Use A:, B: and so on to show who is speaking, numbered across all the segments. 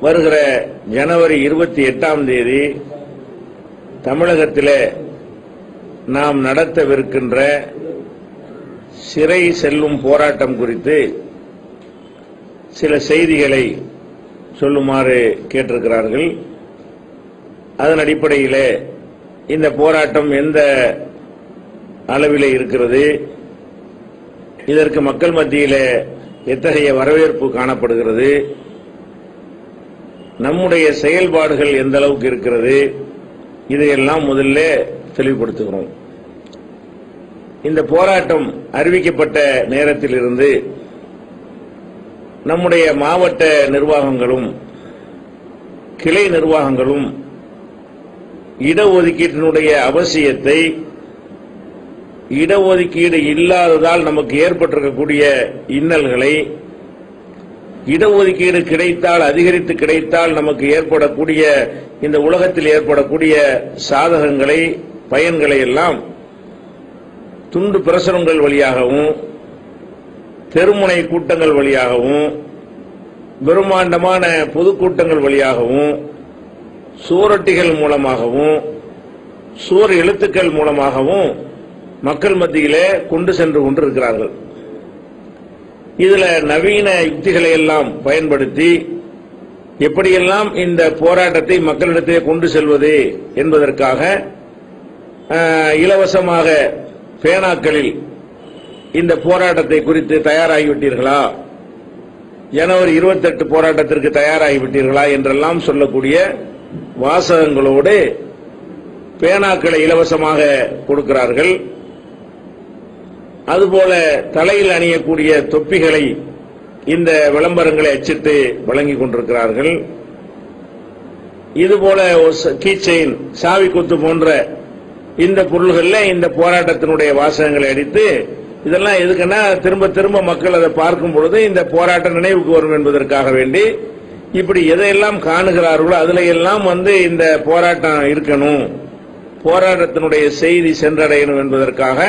A: வருகிற ஜனவரி 28ஆம் தேதி தமிழகத்திலே நாம் நடத்தவிருக்கின்ற சிறை செல்லும் போராட்டம் குறித்து சில செய்திகளை சொல்லுமாறு கேட்டிருக்கிறார்கள். அதன் அடிப்படையில் இந்த போராட்டம் எந்த அளவிலே இருக்கிறது, இதற்கு மக்கள் மத்தியில் எத்தகைய வரவேற்பு காணப்படுகிறது, நம்முடைய செயல்பாடுகள் எந்த அளவுக்கு இருக்கிறது, இதையெல்லாம் முதல்ல தெளிவுபடுத்துகிறோம். இந்த போராட்டம் அறிவிக்கப்பட்ட நேரத்திலிருந்து நம்முடைய மாவட்ட நிர்வாகங்களும் கிளை நிர்வாகங்களும் இடஒதுக்கீட்டினுடைய அவசியத்தை, இடஒதுக்கீடு இல்லாததால் நமக்கு ஏற்பட்டிருக்கக்கூடிய இன்னல்களை, இடஒதுக்கீடு கிடைத்தால் அதிகரித்து கிடைத்தால் நமக்கு ஏற்படக்கூடிய இந்த உலகத்தில் ஏற்படக்கூடிய சாதகங்களை, பயன்களை எல்லாம் துண்டு பிரசுரங்கள் வழியாகவும் தெருமுனை கூட்டங்கள் வழியாகவும் பிரம்மாண்டமான பொதுக்கூட்டங்கள் வழியாகவும் சுவரொட்டிகள் மூலமாகவும் சுவர் எழுத்துக்கள் மூலமாகவும் மக்கள் மத்தியிலே கொண்டு சென்று கொண்டிருக்கிறார்கள். இதுல நவீன யுக்திகளை எல்லாம் பயன்படுத்தி எப்படியெல்லாம் இந்த போராட்டத்தை மக்களிடத்திலே கொண்டு செல்வது என்பதற்காக இலவசமாக பேனாக்களில் இந்த போராட்டத்தை குறித்து தயாராகிவிட்டீர்களா, ஜனவரி 28 போராட்டத்திற்கு தயாராகிவிட்டீர்களா என்றெல்லாம் சொல்லக்கூடிய வாசகங்களோடு பேனாக்களை இலவசமாக கொடுக்கிறார்கள். அதுபோல தலையில் அணியக்கூடிய தொப்பிகளை இந்த விளம்பரங்களை அச்சிட்டு வழங்கிக் கொண்டிருக்கிறார்கள். இதுபோல கீச்செயின், சாவி கொத்து போன்ற இந்த பொருள்களில் இந்த போராட்டத்தினுடைய வாசகங்களை அடித்து, இதெல்லாம் எதுக்குன்னா திரும்ப திரும்ப மக்கள் அதை பார்க்கும் பொழுது இந்த போராட்டம் நினைவுக்கு வரும் என்பதற்காக வேண்டி இப்படி எதையெல்லாம் காணுகிறார்களோ அதுல எல்லாம் இந்த போராட்டம் இருக்கணும், போராட்டத்தினுடைய செய்தி சென்றடையணும் என்பதற்காக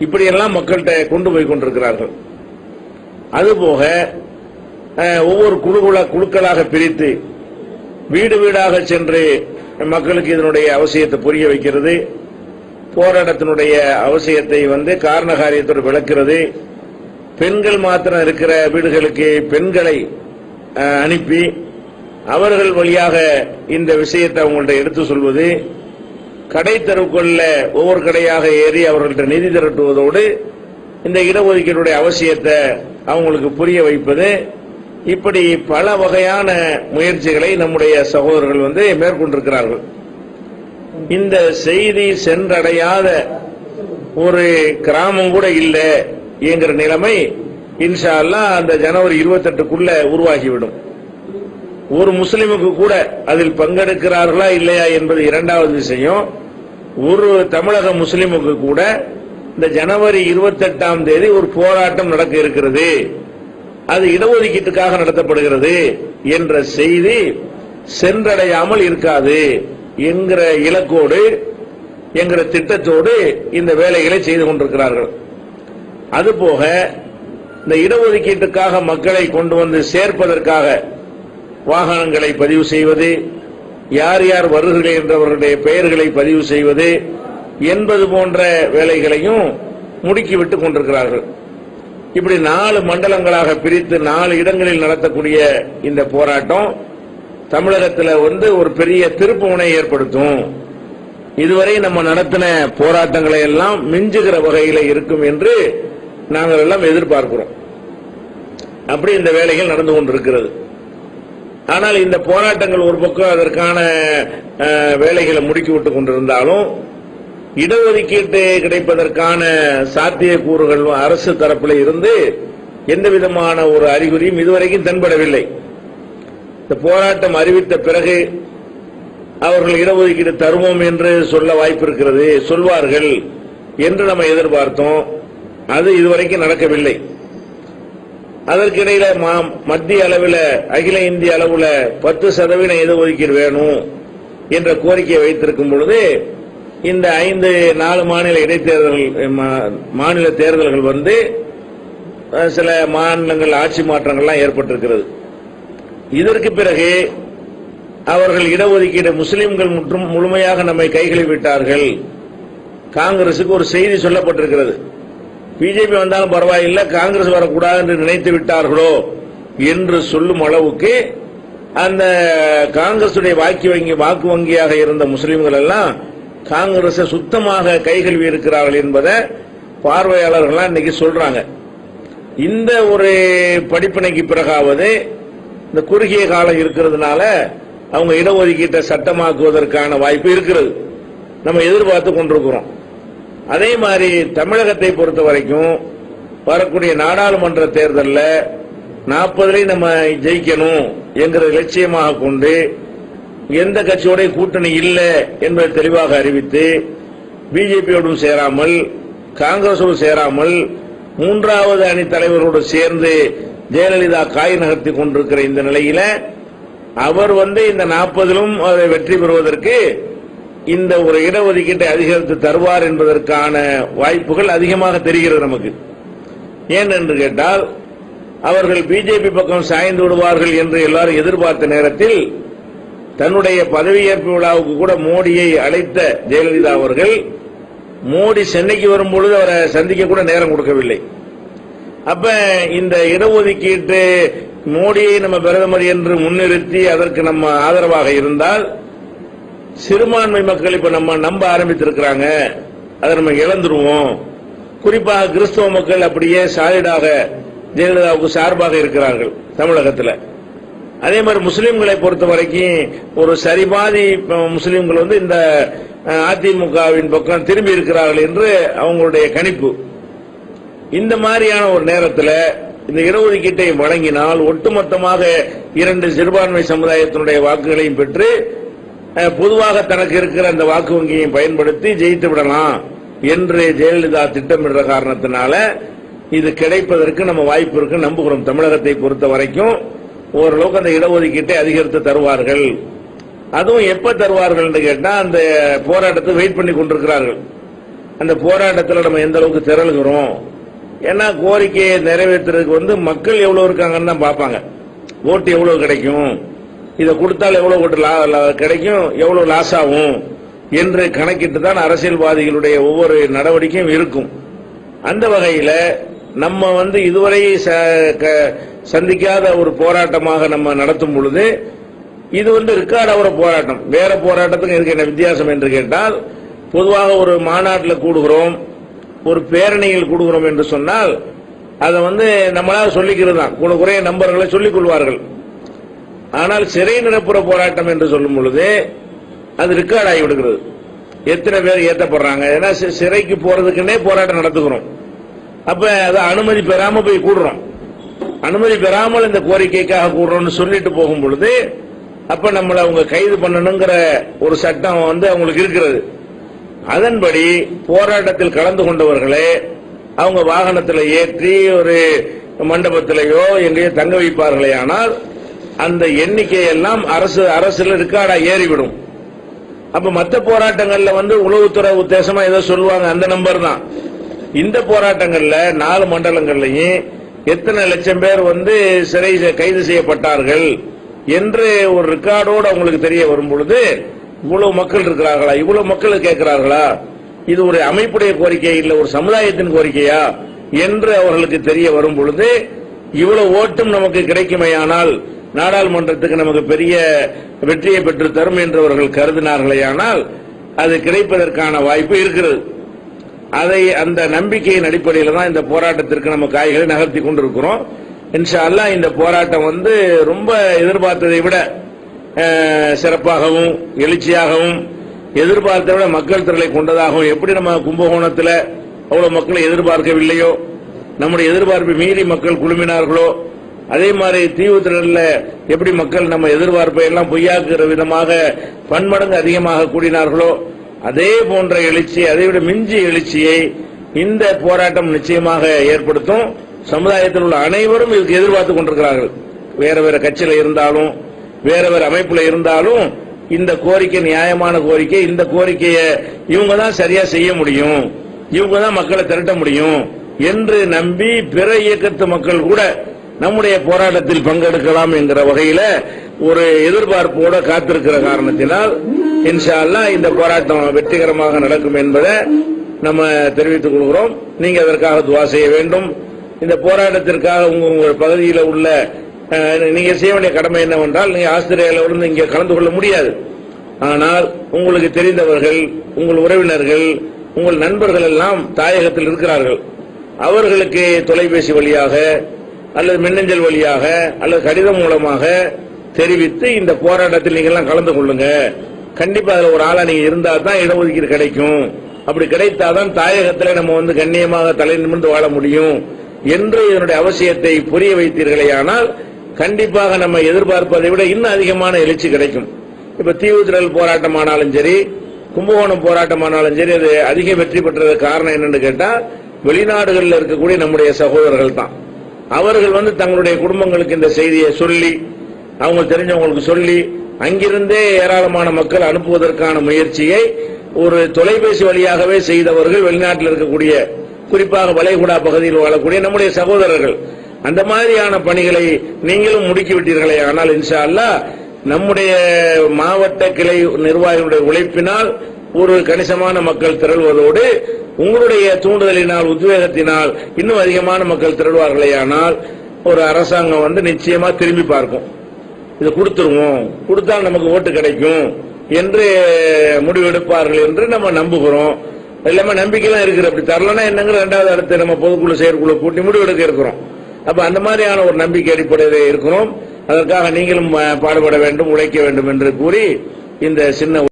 A: இப்படியெல்லாம் மக்கள்கிட்ட கொண்டு போய் கொண்டிருக்கிறார்கள். அதுபோக ஒவ்வொரு குழுக்களாக பிரித்து வீடு வீடாக சென்று மக்களுக்கு இதனுடைய அவசியத்தை புரிய வைக்கிறது, போராட்டத்தினுடைய அவசியத்தை காரண காரியத்தோடு விளக்கிறது. பெண்கள் மாத்திரம் இருக்கிற வீடுகளுக்கு பெண்களை அனுப்பி அவர்கள் வழியாக இந்த விஷயத்தை அவங்கள்ட்ட எடுத்து சொல்வது, கடை தெருவுக்குள்ள ஒவ்வொரு கடையாக ஏறி அவர்கள்ட்ட நிதி திரட்டுவதோடு இந்த இடஒதுக்கீடுடைய அவசியத்தை அவங்களுக்கு புரிய வைப்பது, இப்படி பல வகையான முயற்சிகளை நம்முடைய சகோதரர்கள் மேற்கொண்டிருக்கிறார்கள். இந்த செய்தி சென்றடையாத ஒரு கிராமம் கூட இல்லை என்கிற நிலைமை இன்ஷா அல்லாஹ் அந்த ஜனவரி 28க்குள்ள உருவாகிவிடும். ஒரு முஸ்லிமுக்கு கூட அதில் பங்கெடுக்கிறார்களா இல்லையா என்பது இரண்டாவது விஷயம். ஒரு தமிழக முஸ்லிமுக்கு கூட இந்த ஜனவரி 28ஆம் தேதி ஒரு போராட்டம் நடக்க இருக்கிறது, அது இடஒதுக்கீட்டுக்காக நடத்தப்படுகிறது என்ற செய்தி சென்றடையாமல் இருக்காது என்கிற இலக்கோடு, என்கிற திட்டத்தோடு இந்த வேலைகளை செய்து கொண்டிருக்கிறார்கள். அதுபோக இந்த இடஒதுக்கீட்டுக்காக மக்களை கொண்டு வந்து சேர்ப்பதற்காக வாகனங்களை பதிவு செய்வது, யார் யார் வருகிறார்கள் என்றவர்களுடைய பெயர்களை பதிவு செய்வது என்பது போன்ற வேலைகளையும் முடுக்கிவிட்டுக் கொண்டிருக்கிறார்கள். இப்படி 4 மண்டலங்களாக பிரித்து 4 இடங்களில் நடத்தக்கூடிய இந்த போராட்டம் தமிழகத்தில் ஒரு பெரிய திருப்புமுனை ஏற்படுத்தும். இதுவரை நம்ம நடத்தின போராட்டங்களை எல்லாம் மிஞ்சுகிற வகையில் இருக்கும் என்று நாங்கள் எல்லாம் எதிர்பார்க்கிறோம். அப்படி இந்த வேலைகள் நடந்து கொண்டிருக்கிறது. ஆனால் இந்த போராட்டங்கள் ஒரு பக்கம் அதற்கான வேலைகளை முடுக்கிவிட்டுக் கொண்டிருந்தாலும் இடஒதுக்கீட்டு கிடைப்பதற்கான சாத்தியக்கூறுகள் அரசு தரப்பில் இருந்து எந்த விதமான ஒரு அறிகுறியும் இதுவரைக்கும் தென்படவில்லை. இந்த போராட்டம் அறிவித்த பிறகு அவர்கள் இடஒதுக்கீடு தருவோம் என்று சொல்ல வாய்ப்பு இருக்கிறது, சொல்வார்கள் என்று நம்ம எதிர்பார்த்தோம். அது இதுவரைக்கும் நடக்கவில்லை. அதற்கிடையில மத்திய அளவில், அகில இந்திய அளவில் 10% இடஒதுக்கீடு வேணும் என்ற கோரிக்கையை வைத்திருக்கும் பொழுது இந்த 4 மாநில இடைத்தேர்தல்கள், மாநில தேர்தல்கள் சில மாநிலங்கள் ஆட்சி மாற்றங்கள்லாம் ஏற்பட்டிருக்கிறது. இதற்கு பிறகு அவர்கள் இடஒதுக்கீடு முஸ்லிம்கள் முழுமையாக நம்மை கைகளில் விட்டார்கள். காங்கிரசுக்கு ஒரு செய்தி சொல்லப்பட்டிருக்கிறது. பிஜேபி வந்தாலும் பரவாயில்லை, காங்கிரஸ் வரக்கூடாது என்று நினைத்து விட்டார்களோ என்று சொல்லும் அளவுக்கு அந்த காங்கிரசுடைய வாக்கு வங்கியாக இருந்த முஸ்லிம்கள் எல்லாம் காங்கிரஸை சுத்தமாக கைகழுவி இருக்கிறார்கள் என்பதை பார்வையாளர்கள் இன்னைக்கு சொல்றாங்க. இந்த ஒரு படிப்பினைக்கு பிறகாவது இந்த குறுகிய காலம் இருக்கிறதுனால அவங்க இடஒதுக்கீட்டை சட்டமாக்குவதற்கான வாய்ப்பு இருக்கிறது, நம்ம எதிர்பார்த்து கொண்டிருக்கிறோம். அதே மாதிரி தமிழகத்தை பொறுத்த வரைக்கும் வரக்கூடிய நாடாளுமன்ற தேர்தலில் 40 நம்ம ஜெயிக்கணும் என்கிற லட்சியமாக கொண்டு எந்த கட்சியோட கூட்டணி இல்லை என்பதை தெளிவாக அறிவித்து பிஜேபியோடும் சேராமல் காங்கிரஸோடு சேராமல் மூன்றாவது அணி தலைவர்களோடு சேர்ந்து ஜெயலலிதா காய் நகர்த்தி கொண்டிருக்கிற இந்த நிலையில அவர் இந்த 40லும் வெற்றி பெறுவதற்கு இந்த ஒரு இடஒதுக்கீட்டை அதிகரித்து தருவார் என்பதற்கான வாய்ப்புகள் அதிகமாக தெரிகிறது நமக்கு. ஏன் என்று கேட்டால் அவர்கள் பிஜேபி பக்கம் சாய்ந்து விடுவார்கள் என்று எல்லாரும் எதிர்பார்த்த நேரத்தில் தன்னுடைய பதவியேற்பு விழாவுக்கு கூட மோடியை அழைத்த ஜெயலலிதா அவர்கள் மோடி சென்னைக்கு வரும்பொழுது அவரை சந்திக்க கூட நேரம் கொடுக்கவில்லை. அப்ப இந்த இடஒதுக்கீட்டு மோடியை நம்ம பிரதமர் என்று முன்னிறுத்தி அதற்கு நம்ம ஆதரவாக இருந்தால் சிறுபான்மை மக்கள் இப்ப நம்ம நம்ப ஆரம்பித்திருக்கிறாங்க, அதை நம்ம இழந்துருவோம். குறிப்பாக கிறிஸ்தவ மக்கள் அப்படியே சாலிடாக ஜெயலலிதாவுக்கு சார்பாக இருக்கிறார்கள் தமிழகத்தில். அதே மாதிரி முஸ்லிம்களை பொறுத்த வரைக்கும் ஒரு சரிபாதி முஸ்லிம்கள் இந்த அதிமுகவின் பக்கம் திரும்பி இருக்கிறார்கள் என்று அவங்களுடைய கணிப்பு. இந்த மாதிரியான ஒரு நேரத்தில் இந்த இடஒதுக்கீட்டை வழங்கினால் ஒட்டுமொத்தமாக 2 சிறுபான்மை சமுதாயத்தினுடைய வாக்குகளையும் பெற்று பொதுவாக தனக்கு இருக்கிற அந்த வாக்கு வங்கியை பயன்படுத்தி ஜெயித்து விடலாம் என்று ஜெயலலிதா திட்டமிடுற காரணத்தினால இது கிடைப்பதற்கு நம்ம வாய்ப்பு இருக்கு நம்புகிறோம். தமிழகத்தை பொறுத்த வரைக்கும் ஓரளவுக்கு அந்த இடஒதுக்கீட்டை அதிகரித்து தருவார்கள். அதுவும் எப்ப தருவார்கள் என்று கேட்டா அந்த போராட்டத்தை வெயிட் பண்ணி கொண்டிருக்கிறார்கள். அந்த போராட்டத்தில் நம்ம எந்த அளவுக்கு திரளுகிறோம், ஏன்னா கோரிக்கையை நிறைவேற்றுறதுக்கு மக்கள் எவ்வளவு இருக்காங்கன்னு தான் பார்ப்பாங்க. ஓட்டு எவ்வளவு கிடைக்கும், இதை கொடுத்தால் எவ்வளவு ஓட்டு கிடைக்கும், எவ்வளவு லாஸ் ஆகும் என்று கணக்கிட்டு தான் அரசியல்வாதிகளுடைய ஒவ்வொரு நடவடிக்கையும் இருக்கும். அந்த வகையில் நம்ம இதுவரை சந்திக்காத ஒரு போராட்டமாக நம்ம நடத்தும் பொழுது இது ரெக்கார்ட் ஆகிற போராட்டம். வேற போராட்டத்துக்கு இதுக்கு என்ன வித்தியாசம் என்று கேட்டால், பொதுவாக ஒரு மாநாட்டில் கூடுகிறோம், ஒரு பேரணியில் கூடுகிறோம் என்று சொன்னால் அதை நம்மளால சொல்லிக்கிறது தான், கூட குறைய நம்பர்களை சொல்லிக் கொள்வார்கள். ஆனால் சிறை நிரப்புற போராட்டம் என்று சொல்லும் பொழுது அது ரெக்கார்ட் ஆகிவிடுகிறது, எத்தனை பேர் ஏற்றப்படுறாங்க. ஏன்னா சிறைக்கு போறதுக்குன்னே போராட்டம் நடத்துகிறோம். அப்ப அதை அனுமதி பெறாம போய் கூடுறோம். அனுமதி பெறாமல் இந்த கோரிக்கைக்காக கூடுறோம்னு சொல்லிட்டு போகும் பொழுது அப்ப நம்மளை அவங்க கைது பண்ணணுங்கிற ஒரு சட்டம் அவங்களுக்கு இருக்கிறது. அதன்படி போராட்டத்தில் கலந்து கொண்டவர்களே அவங்க வாகனத்தில் ஏற்றி ஒரு மண்டபத்திலேயோ எங்கேயோ தங்க வைப்பார்களே, ஆனால் அந்த எண்ணிக்கையெல்லாம் அரசுல ரெக்கார்டா ஏறிவிடும். அப்ப மற்ற போராட்டங்கள்ல உளவுத்துறை உத்தேசமா ஏதோ சொல்லுவாங்க, அந்த நம்பர் தான். இந்த போராட்டங்கள்ல 4 மண்டலங்கள்லையும் எத்தனை லட்சம் பேர் சிறை கைது செய்யப்பட்டார்கள் என்று ஒரு ரெக்கார்டோடு அவங்களுக்கு தெரிய வரும் பொழுது இவ்வளவு மக்கள் இருக்கிறார்களா, இவ்வளவு மக்கள் கேட்கிறார்களா, இது ஒரு அமைப்புடைய கோரிக்கை இல்ல ஒரு சமுதாயத்தின் கோரிக்கையா என்று அவர்களுக்கு தெரிய வரும் பொழுது இவ்வளவு ஓட்டும் நமக்கு கிடைக்குமையானால் நாடாளுமன்றத்துக்கு நமக்கு பெரிய வெற்றியை பெற்று தரும் என்று அவர்கள் கருதினார்களேயானால் அது கிடைப்பதற்கான வாய்ப்பு இருக்கிறது. அதை அந்த நம்பிக்கையின் அடிப்படையில் தான் இந்த போராட்டத்திற்கு நம்ம காய்களை நகர்த்தி கொண்டிருக்கிறோம். இன்ஷா அல்லாஹ் இந்த போராட்டம் ரொம்ப எதிர்பார்த்ததை விட சிறப்பாகவும் எழுச்சியாகவும் எதிர்பார்த்ததை விட மக்கள் திரளை கொண்டதாகவும், எப்படி நம்ம கும்பகோணத்தில் அவ்வளவு மக்களை எதிர்பார்க்கவில்லையோ, நம்முடைய எதிர்பார்ப்பை மீறி மக்கள் குழுமினார்களோ, அதே மாதிரி தீவுத்திரல்ல எப்படி மக்கள் நம்ம எதிர்பார்ப்பை எல்லாம் பொய்யாக்குகிற விதமாக பன்மடங்கு அதிகமாக கூடினார்களோ, அதே போன்ற எழுச்சி, அதைவிட மிஞ்சி எழுச்சியை இந்த போராட்டம் நிச்சயமாக ஏற்படுத்தும். சமுதாயத்தில் உள்ள அனைவரும் இதுக்கு எதிர்பார்த்துக் கொண்டிருக்கிறார்கள். வேற வேற கட்சியில இருந்தாலும் வேற வேற அமைப்புல இருந்தாலும் இந்த கோரிக்கை நியாயமான கோரிக்கை, இந்த கோரிக்கையை இவங்க தான் சரியா செய்ய முடியும், இவங்க தான் மக்களை திரட்ட முடியும் என்று நம்பி பிற இயக்கத்து மக்கள் கூட நம்முடைய போராட்டத்தில் பங்கெடுக்கலாம் என்கிற வகையில ஒரு எதிர்பார்ப்போட காத்திருக்கிற காரணத்தினால் இன்ஷா அல்லாஹ் இந்த போராட்டம் வெற்றிகரமாக நடக்கும் என்பதை நம்ம தெரிவித்துக் கொள்கிறோம். நீங்க அதற்காக துஆ செய்ய வேண்டும். இந்த போராட்டத்திற்காக உங்கள் பகுதியில் உள்ள நீங்க செய்ய வேண்டிய கடமை என்னவென்றால், நீங்க ஆஸ்திரேலியாவிலிருந்து இங்கே கலந்து கொள்ள முடியாது. ஆனால் உங்களுக்கு தெரிந்தவர்கள், உங்கள் உறவினர்கள், உங்கள் நண்பர்கள் எல்லாம் தாயகத்தில் இருக்கிறார்கள். அவர்களுக்கு தொலைபேசி வழியாக அல்லது மின்னஞ்சல் வழியாக அல்லது கடிதம் மூலமாக தெரிவித்து இந்த போராட்டத்தில் நீங்க எல்லாம் கலந்து கொள்ளுங்க. கண்டிப்பா அதுல ஒரு ஆளா நீங்க இருந்தா தான் இடஒதுக்கீடு கிடைக்கும். அப்படி கிடைத்தாதான் தாயகத்தில் நம்ம கண்ணியமாக தலை நிமிர்ந்து வாழ முடியும் என்று இதனுடைய அவசியத்தை புரிய வைத்தீர்களேயானால் கண்டிப்பாக நம்ம எதிர்பார்ப்பதை விட இன்னும் அதிகமான எழுச்சி கிடைக்கும். இப்ப தீவுத்திரல் போராட்டமானாலும் சரி, கும்பகோணம் போராட்டமானாலும் சரி, அது அதிக வெற்றி பெற்றதுக்கு காரணம் என்னன்னு கேட்டா, வெளிநாடுகளில் இருக்கக்கூடிய நம்முடைய சகோதரர்கள் தான். அவர்கள் தங்களுடைய குடும்பங்களுக்கு இந்த செய்தியை சொல்லி, அவங்க தெரிஞ்சவங்களுக்கு சொல்லி, அங்கிருந்தே ஏராளமான மக்கள் அனுப்புவதற்கான முயற்சியை ஒரு தொலைபேசி வழியாகவே செய்தவர்கள் வெளிநாட்டில் இருக்கக்கூடிய, குறிப்பாக வளைகுடா பகுதியில் வாழக்கூடிய நம்முடைய சகோதரர்கள். அந்த மாதிரியான பணிகளை நீங்களும் முடுக்கிவிட்டீர்களே. ஆனால் இன்ஷா அல்லாஹ் நம்முடைய மாவட்ட கிளை நிர்வாகிகளுடைய உழைப்பினால் ஒரு கணிசமான மக்கள் திரள்வதோடு உங்களுடைய தூண்டுதலினால், உத்வேகத்தினால் இன்னும் அதிகமான மக்கள் திரள்வார்களே. ஆனால் ஒரு அரசாங்கம் நிச்சயமா திரும்பி பார்க்கும். இது கொடுத்துருவோம், கொடுத்தால் நமக்கு ஓட்டு கிடைக்கும் என்று முடிவெடுப்பார்கள் என்று நம்ம நம்புகிறோம். எல்லாமே நம்பிக்கைலாம் இருக்குது. அப்படி தரலன்னா என்னங்கிற இரண்டாவது அடுத்து நம்ம பொதுக்குழு செயற்குழு கூட்டி முடிவெடுக்க இருக்கிறோம். அப்ப அந்த மாதிரியான ஒரு நம்பிக்கை அடிப்படையில் இருக்கிறோம். அதற்காக நீங்களும் பாடுபட வேண்டும், உழைக்க வேண்டும் என்று கூறி இந்த சின்ன